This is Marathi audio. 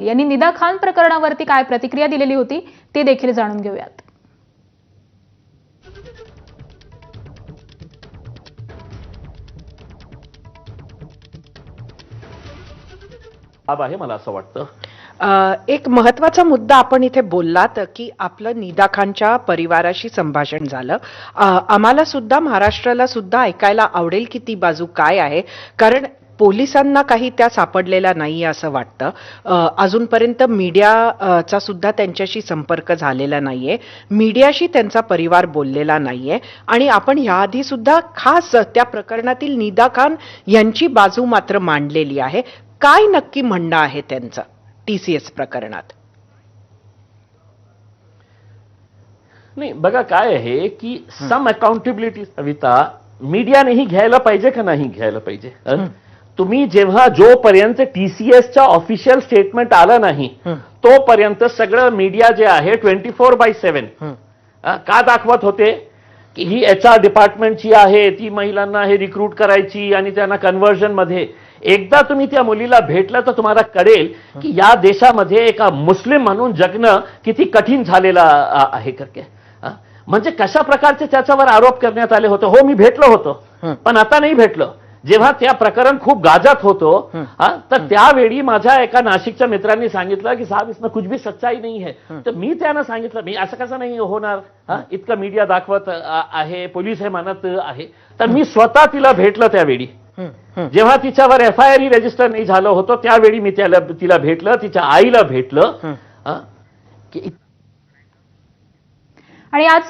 यांनी निदा खान प्रकरणावरती काय प्रतिक्रिया दिलेली होती ते देखील जाणून घेऊयात। आहे मला असं वाटतं एक महत्त्वाचा मुद्दा आपण इथे बोललात की आपलं निदा खानच्या परिवाराशी संभाषण झालं। आम्हाला सुद्धा महाराष्ट्राला सुद्धा ऐकायला आवडेल की ती बाजू काय आहे, कारण पोलिसांना काही त्या सापडलेल्या नाहीये असं वाटतं। अजूनपर्यंत मीडियाचा सुद्धा त्यांच्याशी संपर्क झालेला नाहीये, मीडियाशी त्यांचा परिवार बोललेला नाहीये आणि आपण याआधी सुद्धा खास त्या प्रकरणातील निदा खान यांची बाजू मात्र मांडलेली आहे। काय नक्की म्हणणं आहे त्यांचं TCS प्रकरणात? नाही बघा काय आहे की सम अकाउंटेबिलिटी सविता मीडियानेही घ्यायला पाहिजे का नाही घ्यायला पाहिजे। तुम्ही जेव्हा जोपर्यंत TCSच्या ऑफिशियल स्टेटमेंट आलं नाही तोपर्यंत सगळं मीडिया जे आहे 24/7 का दाखवत होते की ही HR डिपार्टमेंटची आहे, ती महिलांना हे रिक्रूट करायची आणि त्यांना कन्व्हर्जन मध्ये। एकदा तुम्ही त्या मुलीला भेटलं तर तुम्हाला कळेल की या देशामध्ये एका मुस्लिम म्हणून जगणं किती कठीण झालेलं आहे करके। म्हणजे कशा प्रकारचे त्याच्यावर आरोप करण्यात आले होते। हो मी भेटलो होतो पण आता नाही भेटलो। जेव्हा त्या प्रकरण खूप गाजत होतो तर त्यावेळी माझ्या एका नाशिकच्या मित्रांनी सांगितलं की साहब इसमें कुछ भी सच्चाई नहीं है। तर मी त्यांना सांगितलं मी असं कसं नाही होणार, इतकं मीडिया दाखवत आहे, पोलीस हे म्हणत आहे। तर मी स्वतः तिला भेटलं त्यावेळी, जेव्हा तिच्यावर FIR रजिस्टर नाही झालं होतं त्यावेळी मी तिला भेटलं, तिच्या आईला भेटलं। आणि आज